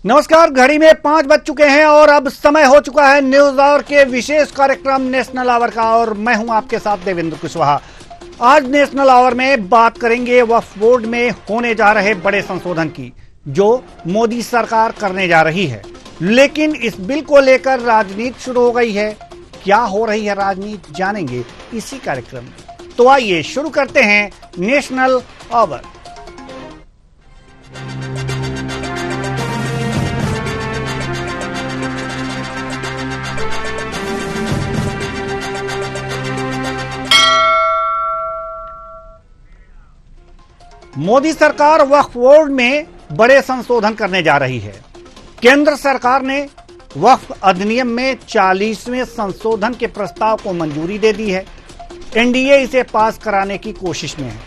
नमस्कार। घड़ी में 5 बज चुके हैं और अब समय हो चुका है न्यूज आवर के विशेष कार्यक्रम नेशनल आवर का और मैं हूं आपके साथ देवेंद्र कुशवाहा। आज नेशनल आवर में बात करेंगे वक्फ बोर्ड में होने जा रहे बड़े संशोधन की जो मोदी सरकार करने जा रही है। लेकिन इस बिल को लेकर राजनीति शुरू हो गई है। क्या हो रही है राजनीति, जानेंगे इसी कार्यक्रम में। तो आइए शुरू करते हैं नेशनल आवर। मोदी सरकार वक्फ बोर्ड में बड़े संशोधन करने जा रही है। केंद्र सरकार ने वक्फ अधिनियम में 40वें संशोधन के प्रस्ताव को मंजूरी दे दी है। एनडीए इसे पास कराने की कोशिश में है।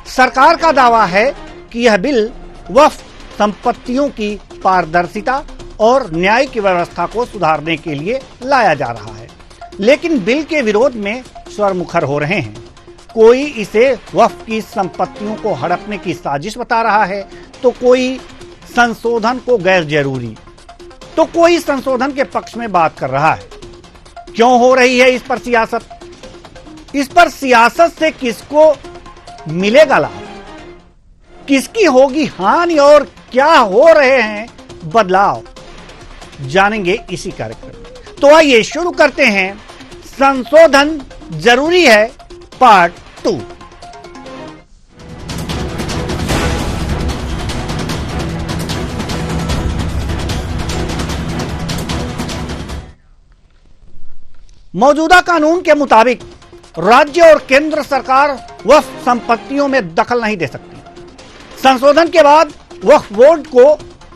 सरकार का दावा है कि यह बिल वक्फ संपत्तियों की पारदर्शिता और न्यायिक व्यवस्था को सुधारने के लिए लाया जा रहा है। लेकिन बिल के विरोध में स्वर मुखर हो रहे हैं। कोई इसे वक्फ की संपत्तियों को हड़पने की साजिश बता रहा है, तो कोई संशोधन को गैर जरूरी, तो कोई संशोधन के पक्ष में बात कर रहा है। क्यों हो रही है इस पर सियासत? इस पर सियासत से किसको मिलेगा लाभ, किसकी होगी हानि और क्या हो रहे हैं बदलाव, जानेंगे इसी कार्यक्रम में। तो आइए शुरू करते हैं संशोधन जरूरी है पार्ट 2। मौजूदा कानून के मुताबिक राज्य और केंद्र सरकार वक्फ संपत्तियों में दखल नहीं दे सकती। संशोधन के बाद वक्फ बोर्ड को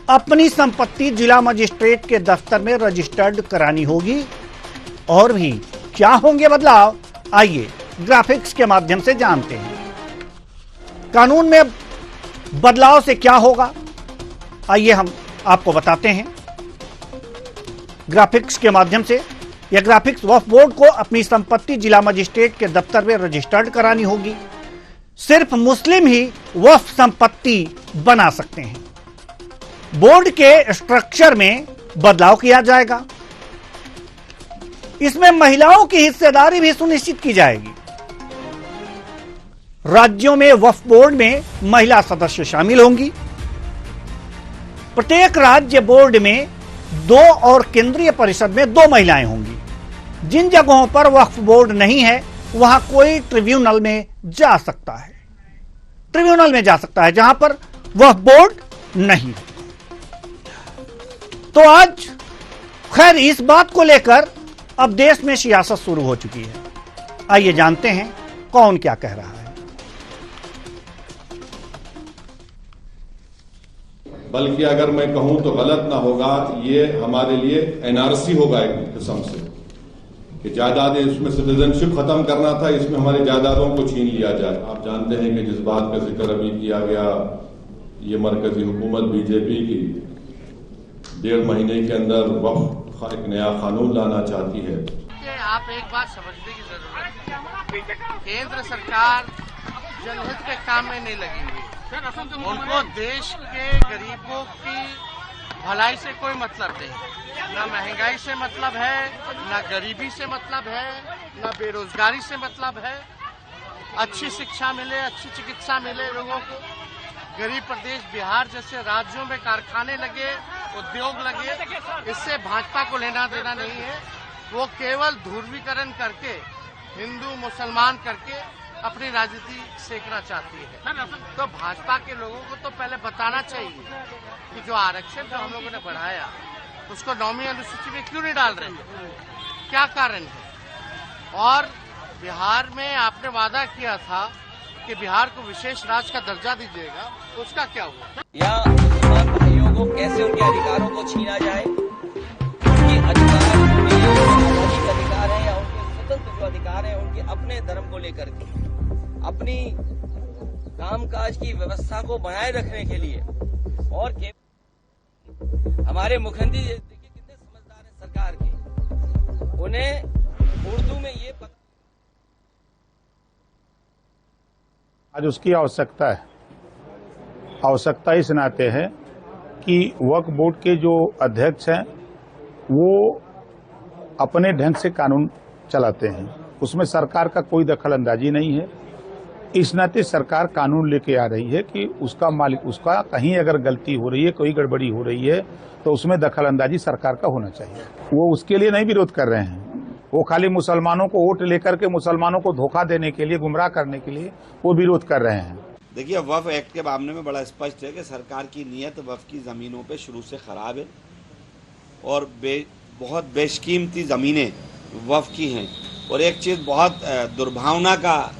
अपनी संपत्ति जिला मजिस्ट्रेट के दफ्तर में रजिस्टर्ड करानी होगी। और भी क्या होंगे बदलाव, आइए ग्राफिक्स के माध्यम से जानते हैं। कानून में बदलाव से क्या होगा, आइए हम आपको बताते हैं ग्राफिक्स के माध्यम से। यह ग्राफिक्स वक्फ बोर्ड को अपनी संपत्ति जिला मजिस्ट्रेट के दफ्तर में रजिस्टर्ड करानी होगी। सिर्फ मुस्लिम ही वक्फ संपत्ति बना सकते हैं। बोर्ड के स्ट्रक्चर में बदलाव किया जाएगा। इसमें महिलाओं की हिस्सेदारी भी सुनिश्चित की जाएगी। राज्यों में वक्फ बोर्ड में महिला सदस्य शामिल होंगी। प्रत्येक राज्य बोर्ड में 2 और केंद्रीय परिषद में 2 महिलाएं होंगी। जिन जगहों पर वक्फ बोर्ड नहीं है वहां कोई ट्रिब्यूनल में जा सकता है, जहां पर वक्फ बोर्ड नहीं है। तो आज खैर इस बात को लेकर अब देश में सियासत शुरू हो चुकी है। आइए जानते हैं कौन क्या कह रहा है। बल्कि अगर मैं कहूं तो गलत ना होगा, ये हमारे लिए एनआरसी होगा एक किस्म से, कि जायदादें, इसमें सिटीजनशिप खत्म करना था, इसमें हमारी जायदादों को छीन लिया जाए। आप जानते हैं कि जिस बात का जिक्र अभी किया गया, ये मरकजी हुकूमत बीजेपी की 1.5 महीने के अंदर वक्फ एक नया कानून लाना चाहती है। आप एक बात समझने की जरूरत है, केंद्र सरकार जनहित के काम में नहीं लगी हुई। उनको देश के गरीबों की भलाई से कोई मतलब नहीं। ना महंगाई से मतलब है, ना गरीबी से मतलब है, ना बेरोजगारी से मतलब है। अच्छी शिक्षा मिले, अच्छी चिकित्सा मिले लोगों को। गरीब प्रदेश बिहार जैसे राज्यों में कारखाने लगे, उद्योग लगे, इससे भाजपा को लेना देना नहीं है। वो केवल ध्रुवीकरण करके, हिंदू मुसलमान करके अपनी राजनीति सेकना चाहती है। तो भाजपा के लोगों को तो पहले बताना चाहिए कि जो आरक्षण जो हम लोगों ने बढ़ाया उसको 9वीं अनुसूची में क्यों नहीं डाल रहे, क्या कारण है। और बिहार में आपने वादा किया था कि बिहार को विशेष राज्य का दर्जा दीजिएगा, उसका क्या हुआ? या मुसलमान भाइयों को कैसे उनके अधिकारों को छीना जाए, उनके अधिकार अधिकार है या उनके स्वतंत्र जो अधिकार है उनके अपने धर्म को लेकर के, अपनी कामकाज की व्यवस्था को बनाए रखने के लिए। और हमारे मुख्यमंत्री देखिए कितने समझदार हैं सरकार के, उन्हें उर्दू में ये आज उसकी आवश्यकता है। आवश्यकता इस नाते है कि वक्फ बोर्ड के जो अध्यक्ष हैं वो अपने ढंग से कानून चलाते हैं, उसमें सरकार का कोई दखल अंदाजी नहीं है। इस नाते सरकार कानून लेके आ रही है कि उसका मालिक, उसका कहीं अगर गलती हो रही है, कोई गड़बड़ी हो रही है तो उसमें दखल अंदाजी सरकार का होना चाहिए। वो उसके लिए नहीं विरोध कर रहे हैं, वो खाली मुसलमानों को वोट लेकर के मुसलमानों को धोखा देने के लिए, गुमराह करने के लिए वो विरोध कर रहे हैं। देखिए, वक्फ एक्ट के मामले में बड़ा स्पष्ट है कि सरकार की नीयत वक्फ की ज़मीनों पे शुरू से ख़राब है और बहुत बेशकीमती ज़मीनें वक्फ की हैं। और एक चीज़ बहुत दुर्भावना का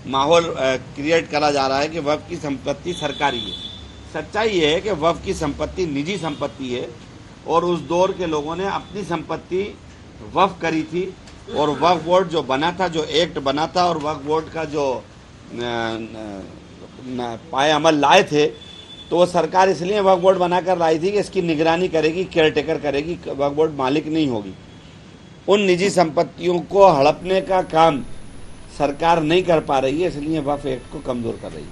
माहौल क्रिएट करा जा रहा है कि वक्फ की संपत्ति सरकारी है। सच्चाई ये है कि वक्फ की संपत्ति निजी संपत्ति है और उस दौर के लोगों ने अपनी संपत्ति वक्फ करी थी और वक्फ बोर्ड जो बना था, जो एक्ट बना था और वक्फ बोर्ड का जो पाए अमल लाए थे, तो वो सरकार इसलिए वक्फ बोर्ड बनाकर लाई थी कि इसकी निगरानी करेगी, केयरटेकर करेगी, वक्फ बोर्ड मालिक नहीं होगी। उन निजी संपत्तियों को हड़पने का काम सरकार नहीं कर पा रही है, इसलिए वक्फ एक्ट को कमजोर कर रही है।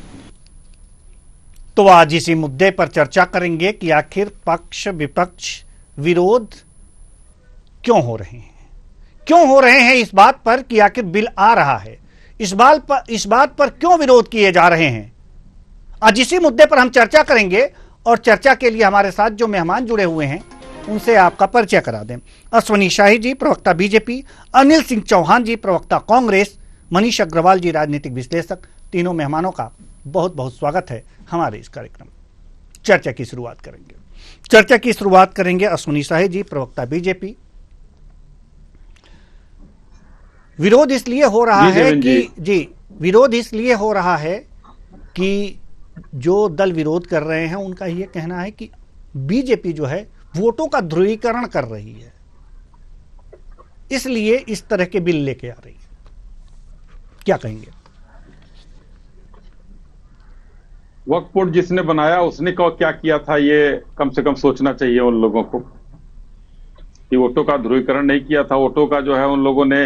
तो आज इसी मुद्दे पर चर्चा करेंगे कि आखिर पक्ष विपक्ष विरोध क्यों हो रहे हैं, क्यों हो रहे हैं इस बात पर कि आखिर बिल आ रहा है, इस बात पर क्यों विरोध किए जा रहे हैं। आज इसी मुद्दे पर हम चर्चा करेंगे और चर्चा के लिए हमारे साथ जो मेहमान जुड़े हुए हैं उनसे आपका परिचय करा दें। अश्वनी शाही जी, प्रवक्ता बीजेपी, अनिल सिंह चौहान जी, प्रवक्ता कांग्रेस, मनीष अग्रवाल जी, राजनीतिक विश्लेषक। तीनों मेहमानों का बहुत बहुत स्वागत है हमारे इस कार्यक्रम। चर्चा की शुरुआत करेंगे अश्वनी शाही जी, प्रवक्ता बीजेपी। विरोध इसलिए हो रहा है कि विरोध इसलिए हो रहा है कि जो दल विरोध कर रहे हैं उनका ये कहना है कि बीजेपी जो है वोटों का ध्रुवीकरण कर रही है, इसलिए इस तरह के बिल लेके आ रही है। क्या कहेंगे? वक्फ बोर्ड जिसने बनाया उसने क्या किया था, ये कम से कम सोचना चाहिए उन लोगों को कि वोटों का ध्रुवीकरण नहीं किया था, वोटों का जो है उन लोगों ने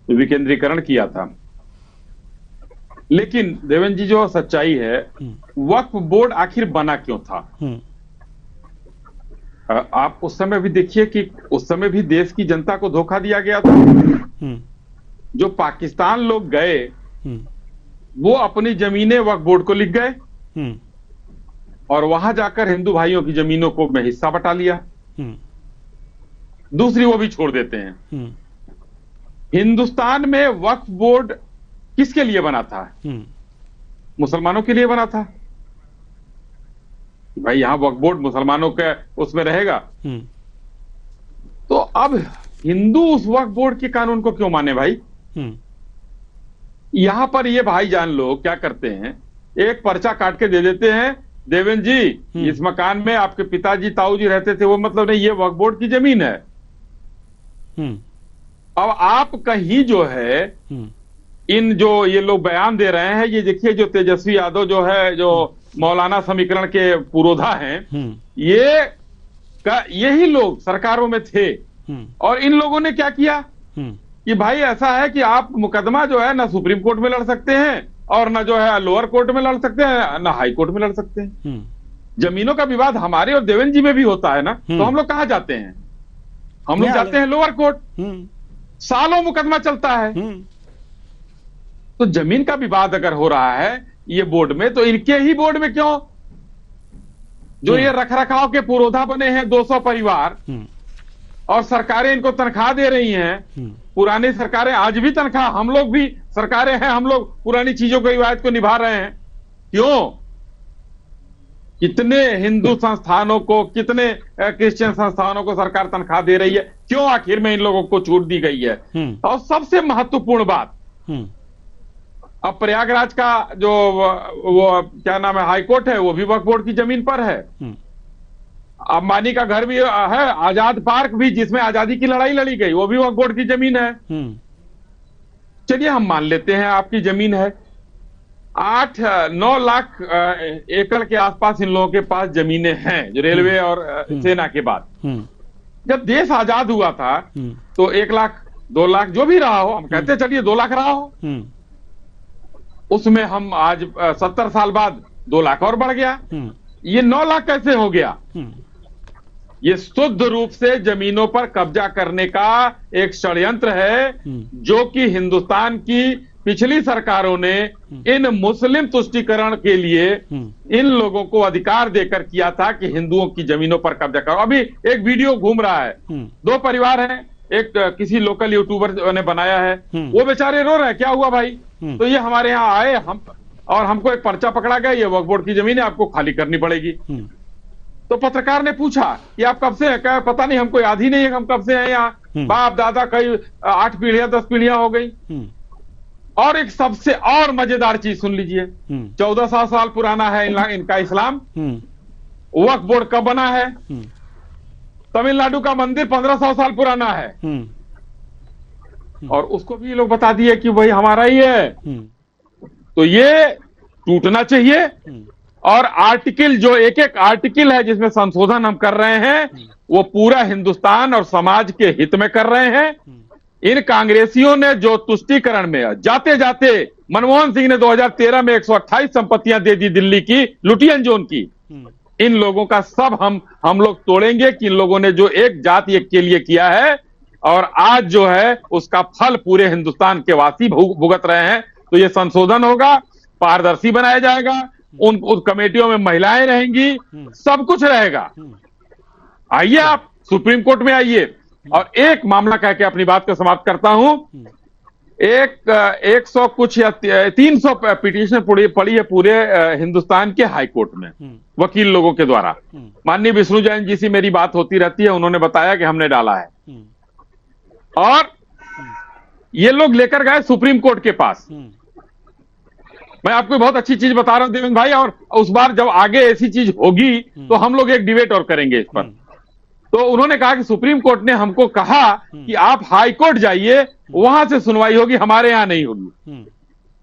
विकेंद्रीकरण किया था। लेकिन देवेंद्र जी, जो सच्चाई है, वक्फ बोर्ड आखिर बना क्यों था? आप उस समय भी देखिए कि उस समय भी देश की जनता को धोखा दिया गया था। जो पाकिस्तान लोग गए वो अपनी जमीनें वक्फ बोर्ड को लिख गए और वहां जाकर हिंदू भाइयों की जमीनों को में हिस्सा बटा लिया, दूसरी वो भी छोड़ देते हैं। हिंदुस्तान में वक्फ बोर्ड किसके लिए बना था? मुसलमानों के लिए बना था। भाई यहां वक्फ बोर्ड मुसलमानों के उसमें रहेगा, तो अब हिंदू उस वक्फ बोर्ड के कानून को क्यों माने भाई? यहां पर ये भाईजान लोग क्या करते हैं, एक पर्चा काट के दे देते हैं, देवेंद्र जी इस मकान में आपके पिताजी ताऊजी रहते थे, वो मतलब नहीं, ये वक्फ बोर्ड की जमीन है। अब आप कहीं जो है इन जो ये लोग बयान दे रहे हैं, ये देखिए जो तेजस्वी यादव जो है, जो मौलाना समीकरण के पुरोधा हैं, यही लोग सरकारों में थे। और इन लोगों ने क्या किया कि भाई ऐसा है कि आप मुकदमा जो है ना सुप्रीम कोर्ट में लड़ सकते हैं और ना जो है लोअर कोर्ट में लड़ सकते हैं, ना हाई कोर्ट में लड़ सकते हैं। जमीनों का विवाद हमारे और देवेंद्र जी में भी होता है ना, तो हम लोग कहां जाते हैं? हम लोग जाते हैं लोअर कोर्ट। सालों मुकदमा चलता है। तो जमीन का विवाद अगर हो रहा है ये बोर्ड में, तो इनके ही बोर्ड में क्यों? जो ये रखरखाव के पुरोधा बने हैं 200 परिवार और सरकारें इनको तनख्वाह दे रही हैं, पुरानी सरकारें आज भी तनख्वाह, हम लोग भी सरकारें हैं, हम लोग पुरानी चीजों को, रिवायत को निभा रहे हैं। क्यों? कितने हिंदू संस्थानों को, कितने क्रिश्चियन संस्थानों को सरकार तनख्वाह दे रही है, क्यों आखिर में इन लोगों को छूट दी गई है? और सबसे महत्वपूर्ण बात, अब प्रयागराज का जो वो क्या नाम है, हाईकोर्ट है, वो भी वक्फ बोर्ड की जमीन पर है। अंबानी का घर भी है, आजाद पार्क भी, जिसमें आजादी की लड़ाई लड़ी गई, वो भी वक्फ बोर्ड की जमीन है। चलिए हम मान लेते हैं आपकी जमीन है। 8-9 लाख एकड़ के आसपास इन लोगों के पास जमीनें हैं, जो रेलवे और सेना के बाद। जब देश आजाद हुआ था तो 1 लाख 2 लाख जो भी रहा हो, हम कहते चलिए 2 लाख रहा हो, उसमें हम आज 70 साल बाद 2 लाख और बढ़ गया। ये 9 लाख कैसे हो गया? ये शुद्ध रूप से जमीनों पर कब्जा करने का एक षड्यंत्र है, जो कि हिंदुस्तान की पिछली सरकारों ने इन मुस्लिम तुष्टीकरण के लिए इन लोगों को अधिकार देकर किया था कि हिंदुओं की जमीनों पर कब्जा करो। अभी एक वीडियो घूम रहा है, 2 परिवार हैं, एक किसी लोकल यूट्यूबर ने बनाया है, वो बेचारे रो रहे हैं, क्या हुआ भाई? तो ये हमारे यहाँ आए और हमको एक पर्चा पकड़ा गया, ये वक्फ बोर्ड की जमीन है, आपको खाली करनी पड़ेगी। तो पत्रकार ने पूछा कि आप कब से हैं? क्या पता नहीं, हमको याद ही नहीं है हम कब से हैं यहाँ। बाप दादा कई 8 पीढ़ियां 10 पीढ़ियां हो गई। और एक सबसे और मजेदार चीज सुन लीजिए, 1400 साल पुराना है इनका इस्लाम। वक्फ बोर्ड कब बना है? तमिलनाडु का मंदिर 1500 साल पुराना है, और उसको भी ये लोग बता दिए कि भाई हमारा ही है। तो ये टूटना चाहिए। और आर्टिकल, जो एक आर्टिकल है जिसमें संशोधन हम कर रहे हैं, वो पूरा हिंदुस्तान और समाज के हित में कर रहे हैं। इन कांग्रेसियों ने जो तुष्टीकरण में जाते जाते मनमोहन सिंह ने 2013 में 128 संपत्तियां दे दी दिल्ली की, लुटियन जोन की, इन लोगों का सब हम लोग तोड़ेंगे कि इन लोगों ने जो एक जाति एक के लिए किया है, और आज जो है उसका फल पूरे हिंदुस्तान के वासी भुगत रहे हैं। तो ये संशोधन होगा, पारदर्शी बनाया जाएगा, उन कमेटियों में महिलाएं रहेंगी, सब कुछ रहेगा। आइए, आप सुप्रीम कोर्ट में आइए। और एक मामला कह के अपनी बात को समाप्त करता हूं। 100 कुछ या 300 पिटीशन पड़ी है पूरे हिंदुस्तान के हाई कोर्ट में, वकील लोगों के द्वारा। माननीय विष्णु जैन जी से मेरी बात होती रहती है, उन्होंने बताया कि हमने डाला है। और ये लोग लेकर गए सुप्रीम कोर्ट के पास। मैं आपको बहुत अच्छी चीज बता रहा हूं देवेंद्र भाई, और उस बार जब आगे ऐसी चीज होगी तो हम लोग एक डिबेट और करेंगे इस पर। तो उन्होंने कहा कि सुप्रीम कोर्ट ने हमको कहा कि आप हाई कोर्ट जाइए, वहां से सुनवाई होगी, हमारे यहां नहीं होगी।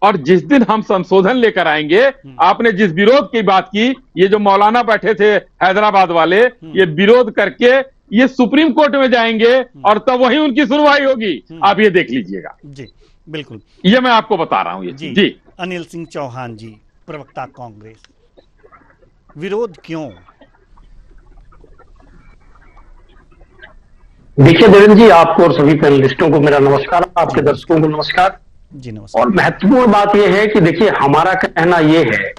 और जिस दिन हम संशोधन लेकर आएंगे, आपने जिस विरोध की बात की, ये जो मौलाना बैठे थे हैदराबाद वाले, ये विरोध करके ये सुप्रीम कोर्ट में जाएंगे और तब वहीं उनकी सुनवाई होगी। आप ये देख लीजिएगा। जी बिल्कुल, ये मैं आपको बता रहा हूं। ये जी अनिल सिंह चौहान जी, प्रवक्ता कांग्रेस, विरोध क्यों? देखिए देवेंद्र जी, आपको और सभी पैनलिस्टों को मेरा नमस्कार, आपके दर्शकों को नमस्कार जी। नमस्कार। और महत्वपूर्ण बात यह है कि देखिए, हमारा कहना यह है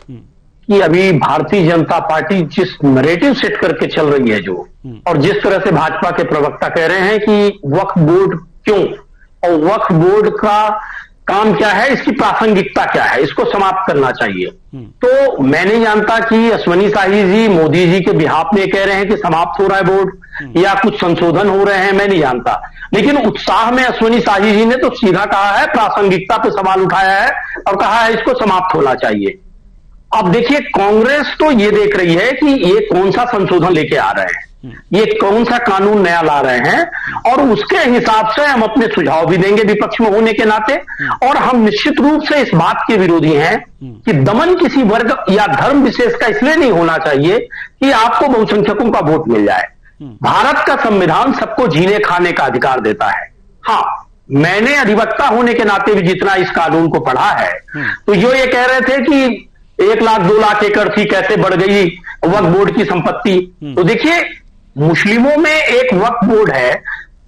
कि अभी भारतीय जनता पार्टी जिस नैरेटिव सेट करके चल रही है जो, और जिस तरह से भाजपा के प्रवक्ता कह रहे हैं कि वक्फ बोर्ड क्यों और वक्फ बोर्ड का काम क्या है, इसकी प्रासंगिकता क्या है, इसको समाप्त करना चाहिए। तो मैं नहीं जानता कि अश्वनी शाही जी मोदी जी के बिहाफ में कह रहे हैं कि समाप्त हो रहा है बोर्ड या कुछ संशोधन हो रहे हैं, मैं नहीं जानता। लेकिन उत्साह में अश्वनी शाही जी ने तो सीधा कहा है, प्रासंगिकता पे सवाल उठाया है और कहा है इसको समाप्त होना चाहिए। अब देखिए, कांग्रेस तो ये देख रही है कि ये कौन सा संशोधन लेके आ रहे हैं, ये कौन सा कानून नया ला रहे हैं, और उसके हिसाब से हम अपने सुझाव भी देंगे विपक्ष में होने के नाते। और हम निश्चित रूप से इस बात के विरोधी हैं कि दमन किसी वर्ग या धर्म विशेष का इसलिए नहीं होना चाहिए कि आपको बहुसंख्यकों का वोट मिल जाए। भारत का संविधान सबको जीने खाने का अधिकार देता है। हाँ, मैंने अधिवक्ता होने के नाते भी जितना इस कानून को पढ़ा है, तो जो ये कह रहे थे कि 1 लाख 2 लाख एकड़ थी, कैसे बढ़ गई वक्फ बोर्ड की संपत्ति। तो देखिए, मुस्लिमों में एक वक्फ बोर्ड है,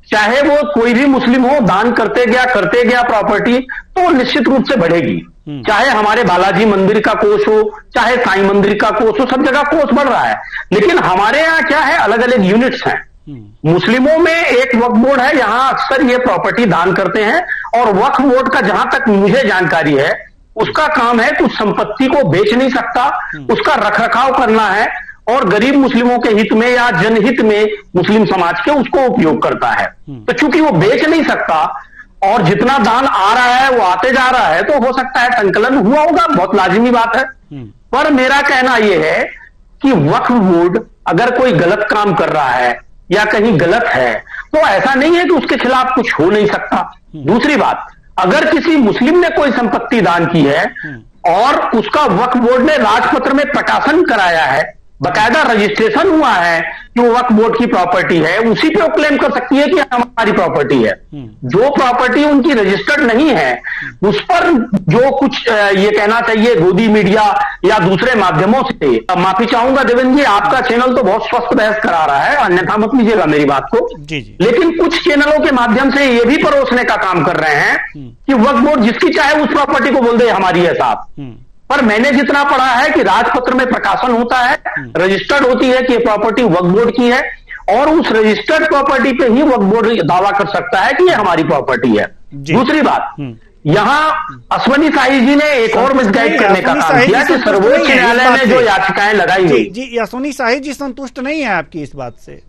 चाहे वो कोई भी मुस्लिम हो, दान करते गया प्रॉपर्टी, तो निश्चित रूप से बढ़ेगी। चाहे हमारे बालाजी मंदिर का कोष हो, चाहे साईं मंदिर का कोष हो, सब जगह कोष बढ़ रहा है। लेकिन हमारे यहाँ क्या है, अलग अलग यूनिट्स हैं। मुस्लिमों में एक वक्फ बोर्ड है, यहां अक्सर ये प्रॉपर्टी दान करते हैं, और वक्फ बोर्ड का जहां तक मुझे जानकारी है, उसका काम है कि उस संपत्ति को बेच नहीं सकता, उसका रखरखाव करना है, और गरीब मुस्लिमों के हित में या जनहित में मुस्लिम समाज के उसको उपयोग करता है। तो चूंकि वो बेच नहीं सकता और जितना दान आ रहा है वो आते जा रहा है, तो हो सकता है संकलन हुआ होगा, बहुत लाजिमी बात है। पर मेरा कहना यह है कि वक्फ बोर्ड अगर कोई गलत काम कर रहा है या कहीं गलत है, तो ऐसा नहीं है कि उसके खिलाफ कुछ हो नहीं सकता। दूसरी बात, अगर किसी मुस्लिम ने कोई संपत्ति दान की है और उसका वक्फ बोर्ड ने राजपत्र में प्रकाशन कराया है, बकायदा रजिस्ट्रेशन हुआ है कि वो वक्फ बोर्ड की प्रॉपर्टी है, उसी पे वो क्लेम कर सकती है कि हमारी प्रॉपर्टी है। जो प्रॉपर्टी उनकी रजिस्टर्ड नहीं है उस पर जो कुछ ये कहना चाहिए गोदी मीडिया या दूसरे माध्यमों से, माफी चाहूंगा देवेंद्र जी, आपका चैनल तो बहुत स्वस्थ बहस करा रहा है, अन्यथा मत लीजिएगा मेरी बात को। लेकिन कुछ चैनलों के माध्यम से ये भी परोसने का काम कर रहे हैं कि वक्फ बोर्ड जिसकी चाहे उस प्रॉपर्टी को बोल दे हमारी है साहब। पर मैंने जितना पढ़ा है कि राजपत्र में प्रकाशन होता है, रजिस्टर्ड होती है कि ये प्रॉपर्टी वक्फ बोर्ड की है, और उस रजिस्टर्ड प्रॉपर्टी पे ही वक्फ बोर्ड दावा कर सकता है कि ये हमारी प्रॉपर्टी है। दूसरी बात, यहाँ अश्वनी शाही जी ने एक और मिसगाइड करने का काम किया कि सर्वोच्च न्यायालय ने जो याचिकाएं लगाई हुई जी, अश्वनी शाही जी संतुष्ट नहीं है आपकी इस बात से?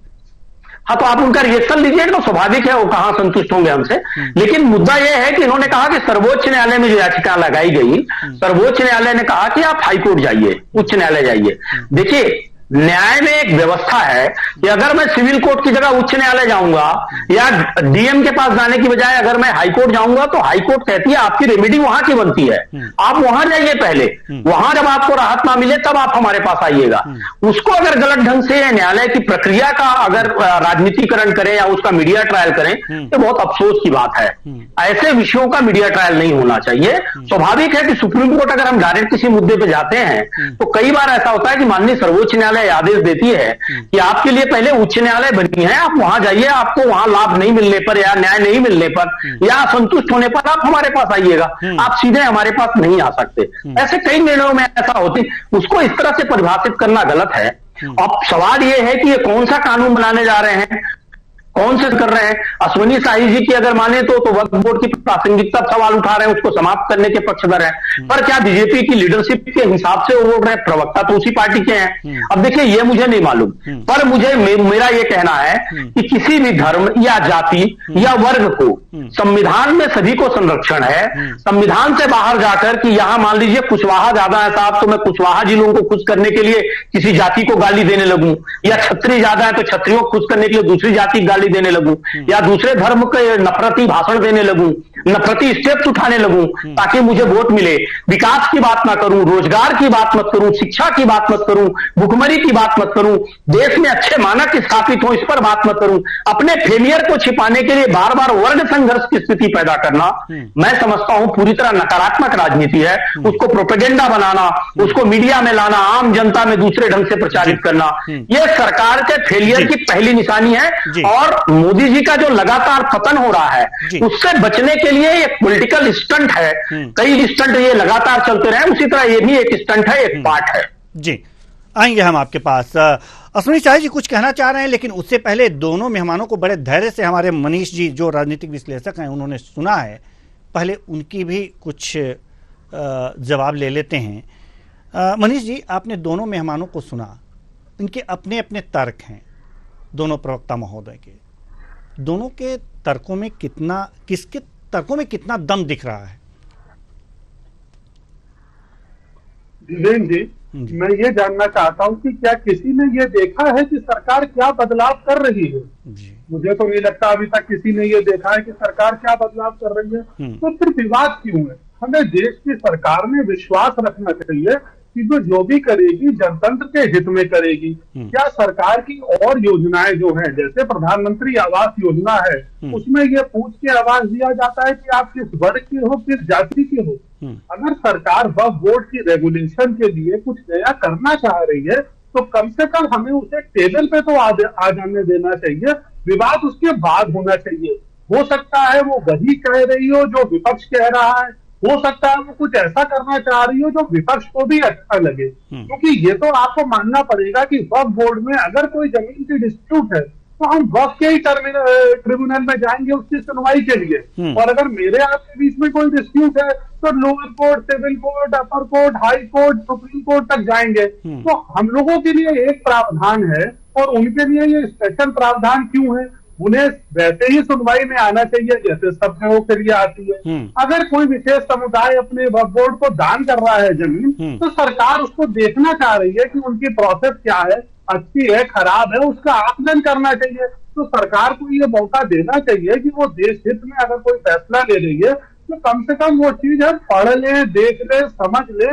हाँ, तो आप उनका रिएक्शन लीजिएगा तो स्वाभाविक है, वो कहां संतुष्ट होंगे हमसे। लेकिन मुद्दा यह है कि इन्होंने कहा कि सर्वोच्च न्यायालय में जो याचिका लगाई गई, सर्वोच्च न्यायालय ने कहा कि आप हाईकोर्ट जाइए, उच्च न्यायालय जाइए। देखिए, न्याय में एक व्यवस्था है कि अगर मैं सिविल कोर्ट की जगह उच्च न्यायालय जाऊंगा या डीएम के पास जाने की बजाय अगर मैं हाईकोर्ट जाऊंगा तो हाईकोर्ट कहती है आपकी रेमेडी वहां की बनती है, आप वहां जाइए पहले, वहां जब आपको राहत ना मिले तब आप हमारे पास आइएगा। उसको अगर गलत ढंग से न्यायालय की प्रक्रिया का अगर राजनीतिकरण करें या उसका मीडिया ट्रायल करें तो बहुत अफसोस की बात है। ऐसे विषयों का मीडिया ट्रायल नहीं होना चाहिए। स्वाभाविक है कि सुप्रीम कोर्ट अगर हम डायरेक्ट किसी मुद्दे पर जाते हैं तो कई बार ऐसा होता है कि माननीय सर्वोच्च न्यायालय आदेश देती है कि आपके लिए पहले उच्च न्यायालय बनी है, आप वहां जाइए, आपको वहां लाभ नहीं मिलने पर या न्याय नहीं मिलने पर या असंतुष्ट होने पर आप हमारे पास आइएगा, आप सीधे हमारे पास नहीं आ सकते। ऐसे कई निर्णयों में ऐसा होती, उसको इस तरह से परिभाषित करना गलत है। अब सवाल यह है कि ये कौन सा कानून बनाने जा रहे हैं, कौन से कर रहे हैं। अश्वनी शाही जी की अगर माने तो वक्फ बोर्ड की प्रासंगिकता सवाल उठा रहे हैं, उसको समाप्त करने के पक्षधर हैं। पर क्या बीजेपी की लीडरशिप के हिसाब से वो बोल रहे हैं? प्रवक्ता तो उसी पार्टी के हैं। अब देखिए, ये मुझे नहीं मालूम, पर मुझे मेरा ये कहना है कि किसी भी धर्म या जाति या वर्ग को संविधान में सभी को संरक्षण है। संविधान से बाहर जाकर कि यहां मान लीजिए कुशवाहा ज्यादा है साहब तो मैं कुशवाहा जी लोगों को खुश करने के लिए किसी जाति को गाली देने लगूं, या छत्री ज्यादा है तो छत्रियों को खुश करने के लिए दूसरी जाति गाली देने लगूं, या दूसरे धर्म के नफरती भाषण देने लगूं, नफरती स्टेप्स उठाने लगूं ताकि मुझे वोट मिले। विकास की बात ना करूं, रोजगार की बात मत करूं, शिक्षा की बात मत करूं, भुखमरी की बात मत करूं, देश में अच्छे मानक स्थापित हो इस पर बात मत करूं। अपने फेलियर को छिपाने के लिए बार बार वर्ग संघर्ष की स्थिति पैदा करना मैं समझता हूं पूरी तरह नकारात्मक राजनीति है। उसको प्रोपेगेंडा बनाना, उसको मीडिया में लाना, आम जनता में दूसरे ढंग से प्रचारित करना, यह सरकार के फेलियर की पहली निशानी है। और मोदी जी का जो लगातार पतन हो रहा है उससे बचने के लिए एक पॉलिटिकल स्टंट है। कई स्टंट ये लगातार चलते रहे, उसी तरह ये भी एक स्टंट है, एक पार्ट है। जी, आएंगे हम आपके पास। अश्वनी शाही जी कुछ कहना चाह रहे हैं, लेकिन उससे पहले दोनों मेहमानों को बड़े धैर्य से हमारे मनीष जी जो राजनीतिक विश्लेषक हैं उन्होंने सुना है, पहले उनकी भी कुछ जवाब ले लेते हैं। मनीष जी, आपने दोनों मेहमानों को सुना, इनके अपने अपने तर्क हैं, दोनों प्रवक्ता महोदय के। दोनों के तर्कों में किसके तर्कों में कितना दम दिख रहा है? धीरेन्द्र जी, मैं ये जानना चाहता हूँ कि क्या किसी ने ये देखा है कि सरकार क्या बदलाव कर रही है? मुझे तो नहीं लगता अभी तक किसी ने ये देखा है कि सरकार क्या बदलाव कर रही है। तो फिर विवाद क्यों है? हमें देश की सरकार में विश्वास रखना चाहिए कि जो भी करेगी जनतंत्र के हित में करेगी। क्या सरकार की और योजनाएं जो हैं, जैसे प्रधानमंत्री आवास योजना है, उसमें ये पूछ के आवास दिया जाता है कि आप किस वर्ग के हो, किस जाति के हो। अगर सरकार वक्फ बोर्ड की रेगुलेशन के लिए कुछ नया करना चाह रही है तो कम से कम हमें उसे टेबल पे तो आ जाने देना चाहिए, विवाद उसके बाद होना चाहिए। हो सकता है वो वही कह रही हो जो विपक्ष कह रहा है, हो सकता है वो कुछ ऐसा करना चाह रही हो जो विपक्ष को भी अच्छा लगे। क्योंकि ये तो आपको मानना पड़ेगा कि वक्फ बोर्ड में अगर कोई जमीन की डिस्प्यूट है तो हम वक्फ के ही ट्रिब्यूनल में जाएंगे उसकी सुनवाई के लिए। और अगर मेरे आपके बीच में कोई डिस्प्यूट है तो lower court, civil court, upper court, high court, supreme court तक जाएंगे। तो हम लोगों के लिए एक प्रावधान है और उनके लिए ये स्पेशल प्रावधान क्यों है? उन्हें वैसे ही सुनवाई में आना चाहिए जैसे सब जगहों के लिए आती है। अगर कोई विशेष समुदाय अपने वक्फ बोर्ड को दान कर रहा है जमीन, तो सरकार उसको देखना चाह रही है कि उनकी प्रोसेस क्या है, अच्छी है, खराब है, उसका आकलन करना चाहिए। तो सरकार को ये मौका देना चाहिए कि वो देश हित में अगर कोई फैसला ले रही है तो कम से कम वो चीज हम पढ़ ले, देख ले, समझ ले,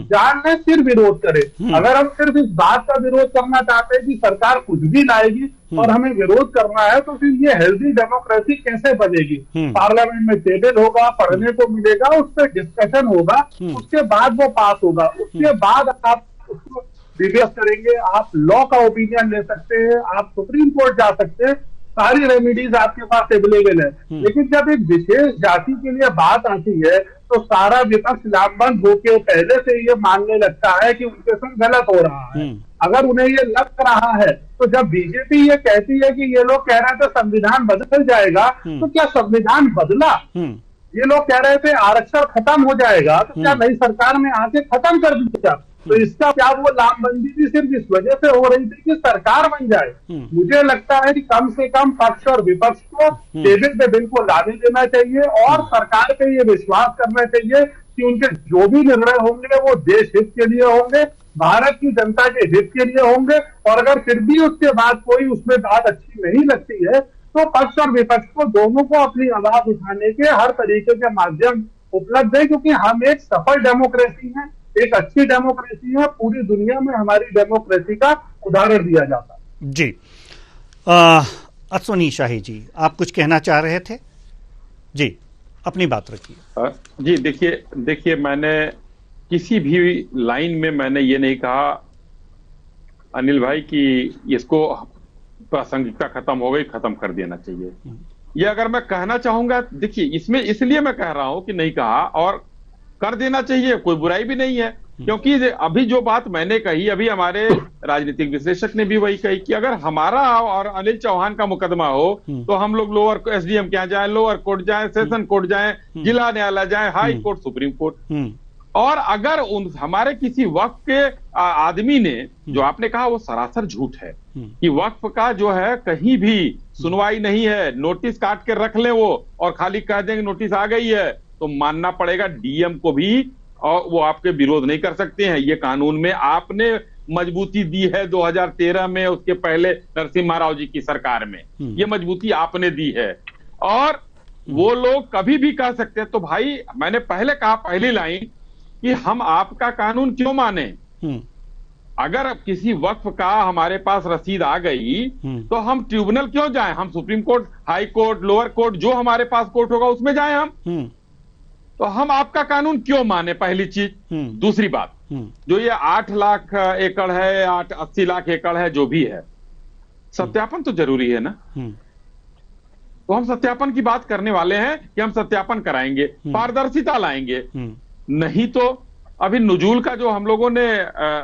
जान ले, फिर विरोध करें। अगर हम सिर्फ इस बात का विरोध करना चाहते हैं कि सरकार कुछ भी लाएगी और हमें विरोध करना है, तो फिर ये हेल्दी डेमोक्रेसी कैसे बनेगी? पार्लियामेंट में टेबल होगा, पढ़ने को मिलेगा, उस पर डिस्कशन होगा, उसके बाद वो पास होगा, उसके बाद आप उसको डिबेट करेंगे, आप लॉ का ओपिनियन ले सकते हैं, आप सुप्रीम कोर्ट जा सकते हैं, सारी रेमेडीज आपके पास अवेलेबल है। लेकिन जब एक विशेष जाति के लिए बात आती है तो सारा विपक्ष लामबंद होकर पहले से ये मानने लगता है कि उनके संग गलत हो रहा है। अगर उन्हें ये लग रहा है तो जब बीजेपी ये कहती है कि ये लोग कह रहे थे संविधान बदल जाएगा, तो क्या संविधान बदला? ये लोग कह रहे थे आरक्षण खत्म हो जाएगा, तो क्या नई सरकार में आके खत्म कर दिया? तो इसका क्या वो लामबंदी भी सिर्फ इस वजह से हो रही थी कि सरकार बन जाए? मुझे लगता है कि कम से कम पक्ष और विपक्ष को टेबल पे बिल को लाने देना चाहिए और सरकार पे ये विश्वास करना चाहिए कि उनके जो भी निर्णय होंगे वो देश हित के लिए होंगे, भारत की जनता के हित के लिए होंगे। और अगर फिर भी उसके बाद कोई उसमें बात अच्छी नहीं लगती है तो पक्ष और विपक्ष को दोनों को अपनी आवाज उठाने के हर तरीके के माध्यम उपलब्ध है, क्योंकि हम एक सफल डेमोक्रेसी है, एक अच्छी डेमोक्रेसी है। पूरी दुनिया में हमारी डेमोक्रेसी का उदाहरण दिया जाता है। जी, अश्वनी शाही जी, आप कुछ कहना चाह रहे थे? जी, अपनी बात रखिए। जी, देखिए मैंने किसी भी लाइन में मैंने ये नहीं कहा अनिल भाई कि इसको प्रासंगिकता खत्म हो गई, खत्म कर देना चाहिए। ये अगर मैं कहना चाहूंगा, देखिए इसमें इसलिए मैं कह रहा हूं कि नहीं कहा, और कर देना चाहिए, कोई बुराई भी नहीं है, क्योंकि अभी जो बात मैंने कही, अभी हमारे राजनीतिक विश्लेषक ने भी वही कही कि अगर हमारा और अनिल चौहान का मुकदमा हो तो हम लोग लोअर एसडीएम के यहाँ जाए, लोअर कोर्ट जाए, सेशन कोर्ट जाए, जिला न्यायालय जाए, हाई कोर्ट, सुप्रीम कोर्ट। और अगर हमारे किसी वक्फ के आदमी ने, जो आपने कहा वो सरासर झूठ है कि वक्फ का जो है कहीं भी सुनवाई नहीं है, नोटिस काट के रख ले वो और खाली कह देंगे नोटिस आ गई है, तो मानना पड़ेगा डीएम को भी, और वो आपके विरोध नहीं कर सकते हैं। ये कानून में आपने मजबूती दी है 2013 में, उसके पहले नरसिम्हा राव जी की सरकार में ये मजबूती आपने दी है, और वो लोग कभी भी कह सकते हैं। तो भाई मैंने पहले कहा, पहली लाइन, कि हम आपका कानून क्यों माने? अगर किसी वक्फ का हमारे पास रसीद आ गई तो हम ट्रिब्यूनल क्यों जाएं? हम supreme court, high court, lower court, जो हमारे पास कोर्ट होगा उसमें जाएं हम। तो हम आपका कानून क्यों माने, पहली चीज। दूसरी बात, जो ये 8 लाख एकड़ है, 80 लाख एकड़ है, जो भी है, सत्यापन तो जरूरी है ना। तो हम सत्यापन की बात करने वाले हैं कि हम सत्यापन कराएंगे, पारदर्शिता लाएंगे। नहीं तो अभी नुजूल का जो हम लोगों ने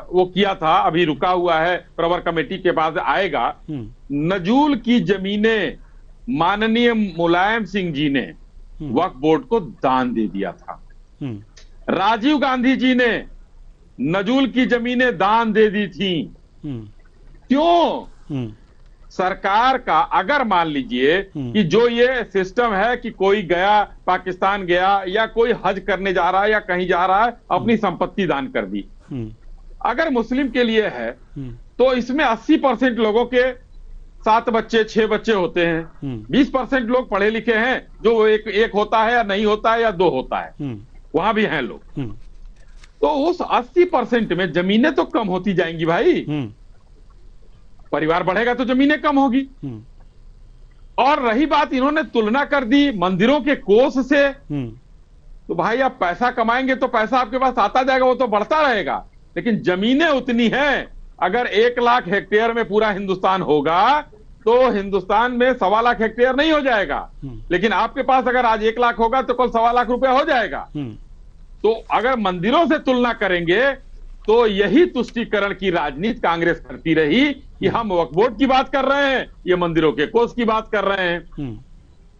वो किया था, अभी रुका हुआ है, प्रवर कमेटी के बाद आएगा। नजूल की जमीनें माननीय मुलायम सिंह जी ने वक्फ बोर्ड को दान दे दिया था। राजीव गांधी जी ने नजूल की जमीनें दान दे दी थी। क्यों? सरकार का, अगर मान लीजिए कि जो ये सिस्टम है कि कोई गया, पाकिस्तान गया या कोई हज करने जा रहा है या कहीं जा रहा है, अपनी संपत्ति दान कर दी, अगर मुस्लिम के लिए है तो इसमें 80% लोगों के 7 बच्चे 6 बच्चे होते हैं, 20% लोग पढ़े लिखे हैं, जो एक होता है या नहीं होता है या 2 होता है, वहां भी हैं लोग। तो उस 80% में जमीनें तो कम होती जाएंगी भाई। परिवार बढ़ेगा तो जमीनें कम होगी। और रही बात, इन्होंने तुलना कर दी मंदिरों के कोष से, तो भाई आप पैसा कमाएंगे तो पैसा आपके पास आता जाएगा, वो तो बढ़ता रहेगा, लेकिन जमीनें उतनी हैं। अगर 1 लाख हेक्टेयर में पूरा हिंदुस्तान होगा तो हिंदुस्तान में 1.25 लाख हेक्टेयर नहीं हो जाएगा, लेकिन आपके पास अगर आज 1 लाख होगा तो कल 1.25 लाख रुपया हो जाएगा। तो अगर मंदिरों से तुलना करेंगे तो यही तुष्टीकरण की राजनीति कांग्रेस करती रही कि हम वक्फ बोर्ड की बात कर रहे हैं, ये मंदिरों के कोष की बात कर रहे हैं।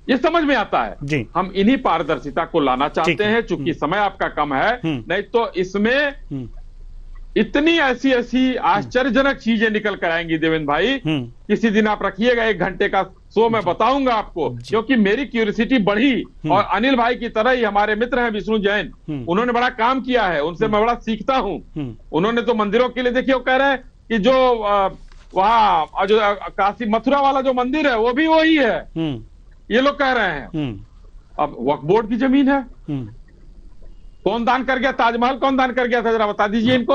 ये समझ में आता है। हम इन्हीं पारदर्शिता को लाना चाहते हैं, चूंकि समय आपका कम है, नहीं तो इसमें इतनी ऐसी आश्चर्यजनक चीजें निकल कर आएंगी देवेंद्र भाई। किसी दिन आप रखिएगा, 1 घंटे का शो मैं बताऊंगा आपको, क्योंकि मेरी क्यूरियोसिटी बढ़ी। और अनिल भाई की तरह ही हमारे मित्र हैं विष्णु जैन, उन्होंने बड़ा काम किया है, उनसे मैं बड़ा सीखता हूं। उन्होंने तो मंदिरों के लिए, देखिए वो कह रहे हैं कि जो वहां जो काशी मथुरा वाला जो मंदिर है वो भी वही है, ये लोग कह रहे हैं। अब वक्फ बोर्ड की जमीन है। कौन दान कर गया? ताजमहल कौन दान कर गया था, जरा बता दीजिए इनको।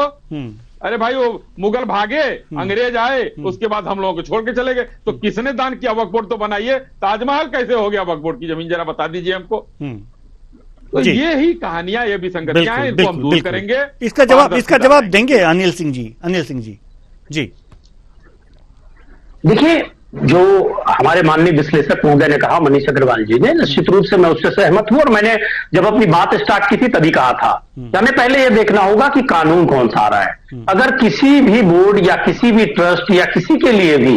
अरे भाई वो मुगल भागे, अंग्रेज आए, उसके बाद हम लोगों को छोड़ के चले गए, तो किसने दान किया? वक्फ बोर्ड तो बनाइए। ताजमहल कैसे हो गया वक्फ बोर्ड की जमीन, जरा बता दीजिए हमको। तो ये ही कहानियां, ये विसंगतियां हैं, इनको हम दूर करेंगे। इसका जवाब देंगे अनिल सिंह जी। जी देखिए, जो हमारे माननीय विश्लेषक महोदय ने कहा, मनीष अग्रवाल जी ने, निश्चित रूप से मैं उससे सहमत हूं। और मैंने जब अपनी बात स्टार्ट की थी तभी कहा था कि हमें पहले यह देखना होगा कि कानून कौन सा आ रहा है। अगर किसी भी बोर्ड या किसी भी ट्रस्ट या किसी के लिए भी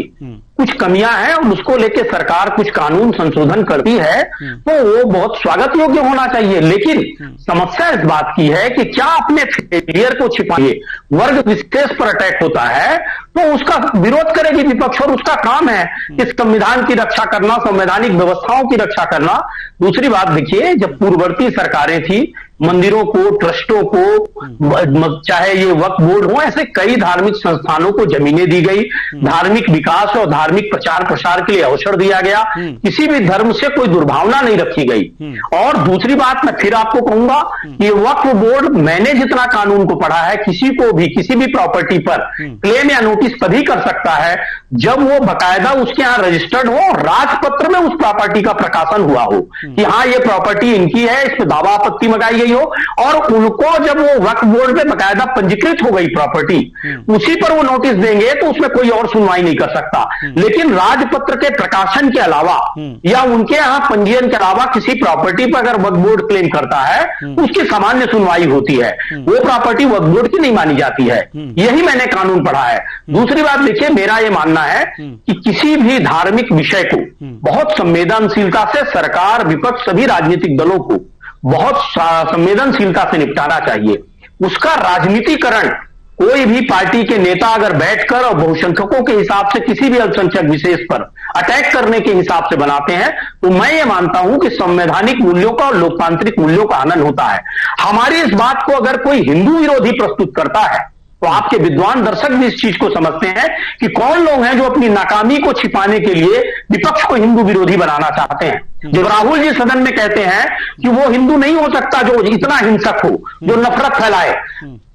कुछ कमियां हैं और उसको लेके सरकार कुछ कानून संशोधन करती है तो वो बहुत स्वागत योग्य होना चाहिए। लेकिन समस्या इस बात की है कि क्या अपने फेलियर को छिपाइए वर्ग विशेष पर अटैक होता है तो उसका विरोध करेगी विपक्ष, और उसका काम है कि संविधान की रक्षा करना, संवैधानिक व्यवस्थाओं की रक्षा करना। दूसरी बात देखिए, जब पूर्ववर्ती सरकारें थी, मंदिरों को, ट्रस्टों को, चाहे ये वक्फ बोर्ड हो, ऐसे कई धार्मिक संस्थानों को जमीनें दी गई, धार्मिक विकास और धार्मिक प्रचार प्रसार के लिए अवसर दिया गया, किसी भी धर्म से कोई दुर्भावना नहीं रखी गई। और दूसरी बात मैं फिर आपको कहूंगा कि वक्फ बोर्ड, मैंने जितना कानून को पढ़ा है, किसी को भी किसी भी प्रॉपर्टी पर क्लेम या नोटिस तभी कर सकता है जब वो बकायदा उसके यहां रजिस्टर्ड हो, राजपत्र में उस प्रॉपर्टी का प्रकाशन हुआ हो कि हाँ ये प्रॉपर्टी इनकी है, इस पर दावा आपत्ति मंगाई गई हो, और उनको जब वो वक्फ बोर्ड में बकायदा पंजीकृत हो गई प्रॉपर्टी, उसी पर वो नोटिस देंगे तो उसमें कोई और सुनवाई नहीं कर सकता। लेकिन राजपत्र के प्रकाशन के अलावा या उनके यहां पंजीयन के अलावा किसी प्रॉपर्टी पर अगर वक्फ बोर्ड क्लेम करता है तो उसकी सामान्य सुनवाई होती है, वो प्रॉपर्टी वक्फ बोर्ड की नहीं मानी जाती है। यही मैंने कानून पढ़ा है। दूसरी बात देखिए, मेरा यह मानना है कि किसी भी धार्मिक विषय को बहुत संवेदनशीलता से सरकार, विपक्ष, सभी राजनीतिक दलों को बहुत संवेदनशीलता से निपटाना चाहिए। उसका राजनीतिकरण कोई भी पार्टी के नेता अगर बैठकर और बहुसंख्यकों के हिसाब से किसी भी अल्पसंख्यक विशेष पर अटैक करने के हिसाब से बनाते हैं तो मैं ये मानता हूं कि संवैधानिक मूल्यों का और लोकतांत्रिक मूल्यों का हनन होता है। हमारी इस बात को अगर कोई हिंदू विरोधी प्रस्तुत करता है तो आपके विद्वान दर्शक भी इस चीज को समझते हैं कि कौन लोग हैं जो अपनी नाकामी को छिपाने के लिए विपक्ष को हिंदू विरोधी बनाना चाहते हैं। जब राहुल जी सदन में कहते हैं कि वो हिंदू नहीं हो सकता जो इतना हिंसक हो, जो नफरत फैलाए,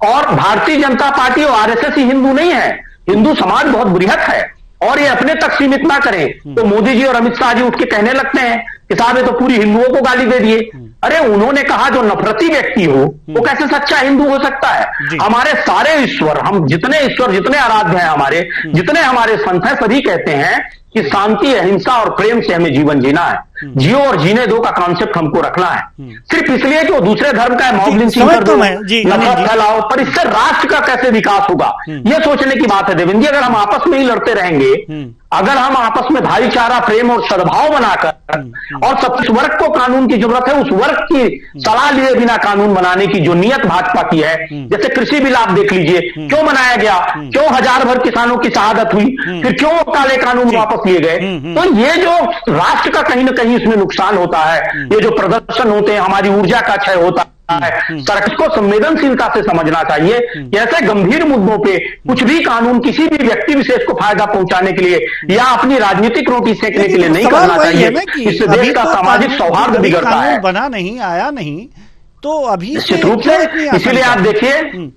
और भारतीय जनता पार्टी और आरएसएस ही हिंदू नहीं है, हिंदू समाज बहुत बृहत है, और ये अपने तक सीमित ना करें तो मोदी जी और अमित शाह जी उठ के कहने लगते हैं कि साहब ये तो पूरी हिंदुओं को गाली दे दिए। अरे उन्होंने कहा जो नफरती व्यक्ति हो वो कैसे सच्चा हिंदू हो सकता है? हमारे सारे ईश्वर, हम जितने ईश्वर, जितने आराध्य हैं हमारे, जितने हमारे संत हैं, सभी कहते हैं कि शांति, अहिंसा और प्रेम से हमें जीवन जीना है। जियो और जीने दो का कॉन्सेप्ट हमको रखना है, सिर्फ इसलिए कि वो दूसरे धर्म का मॉब लिंचिंग कर दो, नफरत फैलाओ, पर इससे राष्ट्र का कैसे विकास होगा ये सोचने की बात है। देवेंद्र जी, अगर हम आपस में ही लड़ते रहेंगे, अगर हम आपस में भाईचारा, प्रेम और सद्भाव बनाकर, और सब वर्ग को कानून की जरूरत है, उस वर्ग की सलाह लिए बिना कानून बनाने की जो नियत भाजपा की है, जैसे कृषि बिल आप देख लीजिए, क्यों बनाया गया, क्यों हजार भर किसानों की शहादत हुई, फिर क्यों काले कानून वापस लिए गए। तो ये जो राष्ट्र का कहीं ना कहीं इसमें नुकसान होता है, ये जो प्रदर्शन होते हैं, हमारी ऊर्जा का क्षय होता है, सरकार को संवेदनशीलता से समझना चाहिए कि ऐसे गंभीर मुद्दों पे कुछ भी कानून किसी भी व्यक्ति विशेष को फायदा पहुंचाने के लिए या अपनी राजनीतिक रोटी सेकने के लिए नहीं करना चाहिए। इससे देश का सामाजिक सौहार्द बिगड़ता है। बना नहीं, आया नहीं, तो अभी निश्चित रूप से, इसीलिए आप देखिए,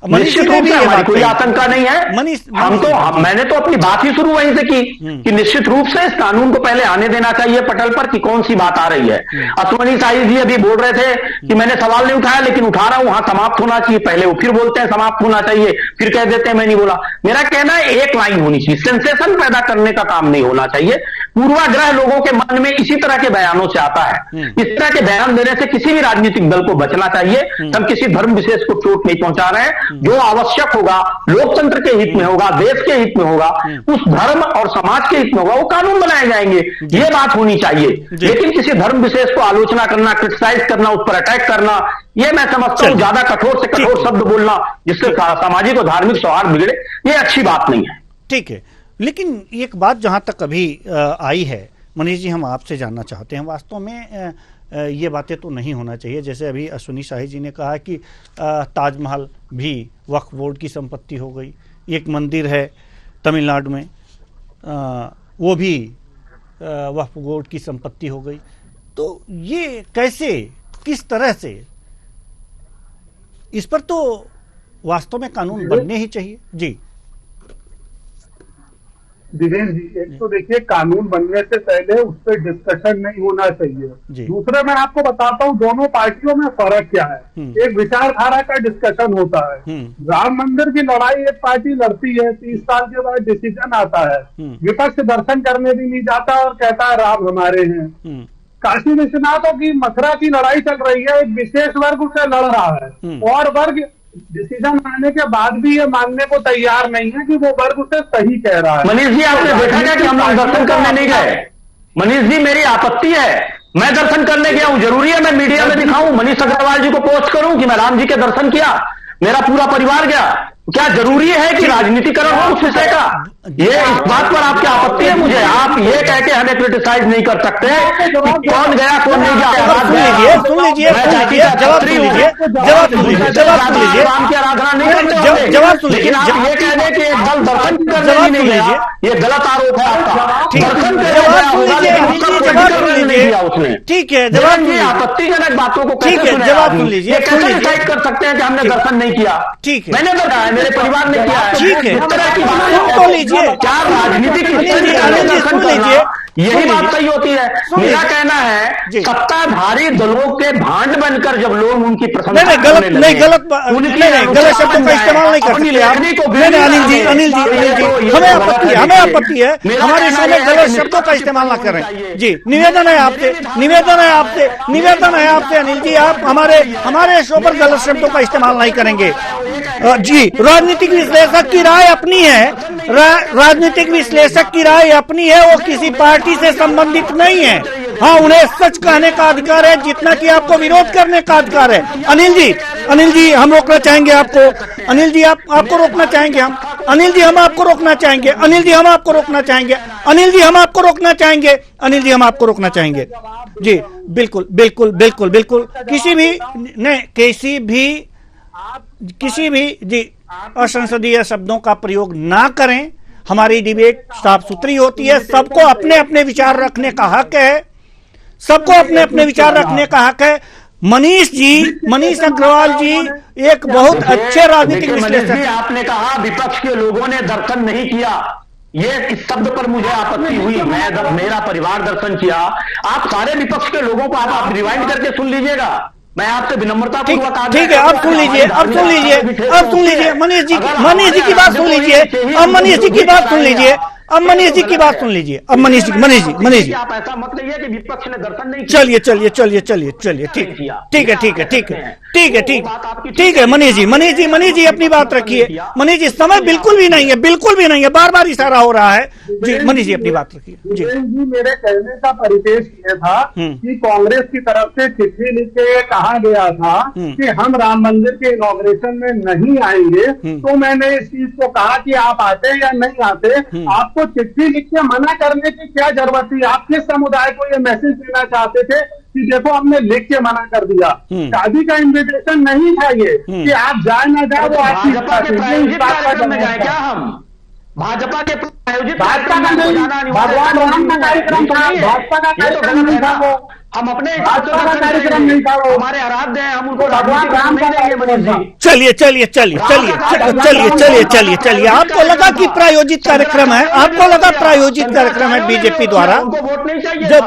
निश्चित रूप से हमारी कोई आशंका नहीं है। मैंने तो अपनी बात ही शुरू वहीं से की कि निश्चित रूप से इस कानून को पहले आने देना चाहिए पटल पर कि कौन सी बात आ रही है। अश्वनी शाही जी अभी बोल रहे थे कि मैंने सवाल नहीं उठाया लेकिन उठा रहा हूं, वहां समाप्त होना चाहिए, पहले वो फिर बोलते हैं समाप्त होना चाहिए, फिर कह देते हैं मैं नहीं बोला। मेरा कहना है एक लाइन होनी चाहिए, सेंसेशन पैदा करने का काम नहीं होना चाहिए। पूर्वाग्रह लोगों के मन में इसी तरह के बयानों से आता है, इस तरह के बयान देने से किसी भी राजनीतिक दल को बचना चाहिए। हम किसी धर्म विशेष को चोट नहीं पहुंचा रहे हैं, जो आवश्यक होगा, लोकतंत्र के हित में होगा, देश के हित में होगा, उस धर्म और समाज के हित में होगा, वो कानून बनाए जाएंगे, ये बात होनी चाहिए। लेकिन किसी धर्म विशेष को आलोचना करना, क्रिटिसाइज करना, उस पर अटैक करना, ये मैं समझता हूं ज्यादा कठोर से कठोर शब्द बोलना जिससे सामाजिक और धार्मिक सौहार्द बिगड़े, ये अच्छी बात नहीं है। ठीक है, लेकिन एक बात जहां तक अभी आई है मनीष जी, हम आपसे जानना चाहते हैं, वास्तव में ये बातें तो नहीं होना चाहिए। जैसे अभी अश्वनी शाही जी ने कहा कि ताजमहल भी वक्फ बोर्ड की संपत्ति हो गई, एक मंदिर है तमिलनाडु में वो भी वक्फ बोर्ड की संपत्ति हो गई। तो ये कैसे, किस तरह से, इस पर तो वास्तव में कानून बनने ही चाहिए। जी दिनेश जी, एक तो देखिए कानून बनने से पहले उस पर डिस्कशन नहीं होना चाहिए। दूसरा मैं आपको बताता हूँ दोनों पार्टियों में फर्क क्या है। एक विचारधारा का डिस्कशन होता है। राम मंदिर की लड़ाई एक पार्टी लड़ती है, 30 साल के बाद डिसीजन आता है, विपक्ष दर्शन करने भी नहीं जाता और कहता है राम हमारे हैं। काशी विश्वनाथों की मथुरा की लड़ाई चल रही है, एक विशेष वर्ग उसे लड़ रहा है और वर्ग डिसीजन आने के बाद भी ये मानने को तैयार नहीं है कि वो वर्ग उसे सही कह रहा है। मनीष जी, आपने देखा क्या कि हम लोग दर्शन करने नहीं गए? मनीष जी, मेरी आपत्ति है, मैं दर्शन करने गया हूं, जरूरी है मैं मीडिया में दिखाऊं, मनीष अग्रवाल जी को पोस्ट करूं कि मैं राम जी के दर्शन किया, मेरा पूरा परिवार गया? क्या जरूरी है कि राजनीतिकरण हो उस विषय का? ये इस बात पर आपकी आपत्ति है मुझे? आप ये कह के हमें क्रिटिसाइज नहीं कर सकते कि कौन गया कौन नहीं गया। सुन लीजिए जवाब सुन लीजिए राम की आराधना नहीं करते, जवाब सुन लीजिए। लेकिन आप ये कह दें कि एक दल दर्शन करने नहीं गया, ये गलत आरोप है आपका। ठीक है, जवाब सुन लीजिए। आपत्तिजनक बातों को ठीक है, जवाब सुन लीजिए। कैसे डिसाइड कर सकते हैं कि हमने दर्शन नहीं किया? ठीक है, मैंने बताया मेरे परिवार ने किया है। ठीक है, इस तरह की बातें सुन लीजिए। क्या राजनीतिक सुन लीजिए, यही बात सही होती है। मेरा कहना है सत्ताधारी दलों के भांड बनकर जब लोग उनकी प्रशंसा नहीं, गलत शब्दों का इस्तेमाल नहीं कर सकते आप। नहीं, अनिल जी, हमें आपत्ति है, हमारे शो में गलत शब्दों का इस्तेमाल ना करें। जी, निवेदन है आपसे अनिल जी, आप हमारे शो पर गलत शब्दों का इस्तेमाल नहीं करेंगे। जी, राजनीतिक विश्लेषक की राय अपनी है, राजनीतिक विश्लेषक की राय अपनी है, वो किसी पार्टी से संबंधित नहीं है। हाँ, उन्हें सच कहने का अधिकार है जितना कि आपको विरोध करने का अधिकार है। अनिल जी हम रोकना चाहेंगे आपको। अनिल जी आपको रोकना चाहेंगे हम। अनिल जी हम आपको रोकना चाहेंगे। अनिल जी हम आपको रोकना चाहेंगे। अनिल जी हम आपको रोकना चाहेंगे। अनिल जी हम आपको रोकना चाहेंगे। जी बिल्कुल किसी भी जी असंसदीय शब्दों का प्रयोग ना करें। हमारी डिबेट साफ सुथरी होती है, सबको अपने अपने विचार रखने का हक है, मनीष अग्रवाल जी एक बहुत अच्छे राजनीतिक विश्लेषक। आपने कहा विपक्ष के लोगों ने दर्शन नहीं किया, ये इस शब्द पर मुझे आपत्ति हुई। मेरा परिवार दर्शन किया। आप सारे विपक्ष के लोगों को आप रिवाइंड करके सुन लीजिएगा। मैं आपसे विनम्रता पूर्वक ठीक है, अब सुन लीजिए मनीष जी की बात सुन लीजिए। अब मनीष जी की बात सुन लीजिए। आप ऐसा मत कहिए कि विपक्ष ने दर्शन नहीं किया। ठीक है मनीष जी अपनी बात रखिए। मनीष जी समय बिल्कुल भी नहीं है, बार बार इशारा हो रहा है। जी मनीष जी अपनी बात रखिए। जी मेरे कहने का परिपेश ये था कि कांग्रेस की तरफ से चिट्ठी लिख के कहा गया था कि हम राम मंदिर के इनॉग्रेशन में नहीं आएंगे, तो मैंने इस चीज को कहा कि आप आते या नहीं आते, आपको चिट्ठी लिख के मना करने की क्या जरूरत थी? आप किस समुदाय को ये मैसेज देना चाहते थे कि देखो हमने लिख के मना कर दिया? शादी का इन्विटेशन नहीं था ये कि आप जाए ना जाए वो आपकी क्या हम भाजपा के प्रायोजित भगवान राम का कार्यक्रम था, भाजपा का कार्यक्रम नहीं था वो, हम अपने कार्यक्रम नहीं था वो, हमारे आराध्य हैं, हम उनको भगवान राम का कार्यक्रम था। चलिए आपको लगा कि प्रायोजित कार्यक्रम है, बीजेपी द्वारा? जब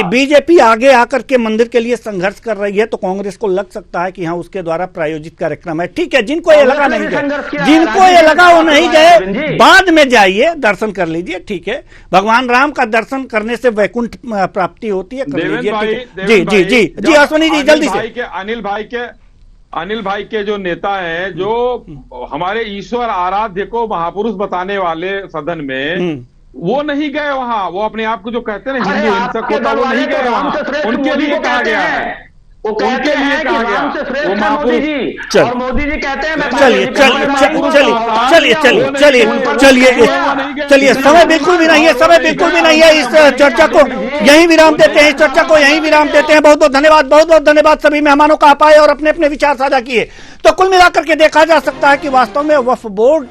बीजेपी आगे आकर के मंदिर के लिए संघर्ष कर रही है तो कांग्रेस को लग सकता है कि हाँ उसके द्वारा प्रायोजित कार्यक्रम है। ठीक है, जिनको ये लगा नहीं गए, जिनको ये लगा वो नहीं गए, बाद में जाइए दर्शन कर लीजिए। ठीक है, भगवान राम का दर्शन करने से वैकुंठ प्राप्ति होती है, कर लीजिए। जी अश्विनी जी जल्दी से। अनिल भाई के जो नेता हैं, जो हमारे ईश्वर आराध्य को महापुरुष बताने वाले सदन में, वो नहीं गए वहां। वो अपने आप को जो कहते हैं हिंदू हिंसक होता, वो नहीं गए वहां। उनके लिए कहा गया है, वो कहते हैं कि राम से श्रेष्ठ है मोदी जी, और मोदी जी कहते हैं चलिए समय बिल्कुल भी नहीं है, इस चर्चा को यहीं विराम देते हैं। बहुत बहुत धन्यवाद सभी मेहमानों का आप आए और अपने अपने विचार साझा किए। तो कुल मिलाकर के देखा जा सकता है कि वास्तव में वक्फ बोर्ड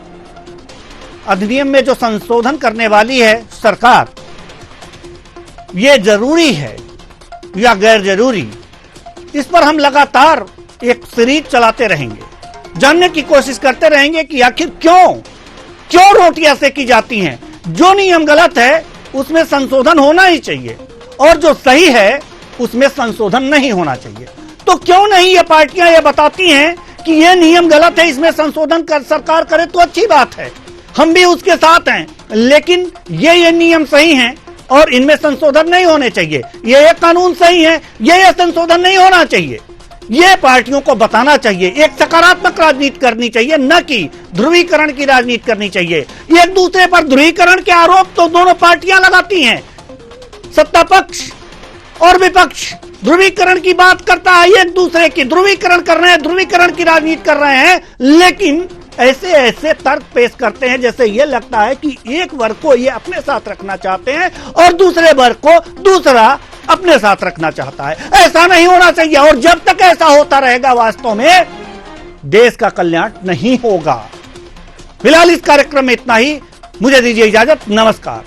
अधिनियम में जो संशोधन करने वाली है सरकार, ये जरूरी है या गैर जरूरी, इस पर हम लगातार एक सीरीज चलाते रहेंगे, जानने की कोशिश करते रहेंगे कि आखिर क्यों रोटियां सेकी जाती हैं। जो नियम गलत है उसमें संशोधन होना ही चाहिए और जो सही है उसमें संशोधन नहीं होना चाहिए। तो क्यों नहीं ये पार्टियां ये बताती हैं कि ये नियम गलत है, इसमें संशोधन कर सरकार करे तो अच्छी बात है, हम भी उसके साथ हैं, लेकिन ये नियम सही हैं और इनमें संशोधन नहीं होने चाहिए, ये कानून सही है, ये संशोधन नहीं होना चाहिए। ये पार्टियों को बताना चाहिए, एक सकारात्मक राजनीति करनी चाहिए, न कि ध्रुवीकरण की राजनीति करनी चाहिए। एक दूसरे पर ध्रुवीकरण के आरोप तो दोनों पार्टियां लगाती हैं, सत्ता पक्ष और विपक्ष ध्रुवीकरण की बात करता है, एक दूसरे की ध्रुवीकरण कर रहे हैं, ध्रुवीकरण की राजनीति कर रहे हैं, लेकिन ऐसे तर्क पेश करते हैं जैसे ये लगता है कि एक वर्ग को ये अपने साथ रखना चाहते हैं और दूसरे वर्ग को दूसरा अपने साथ रखना चाहता है। ऐसा नहीं होना चाहिए और जब तक ऐसा होता रहेगा वास्तव में देश का कल्याण नहीं होगा। फिलहाल इस कार्यक्रम में इतना ही, मुझे दीजिए इजाजत, नमस्कार।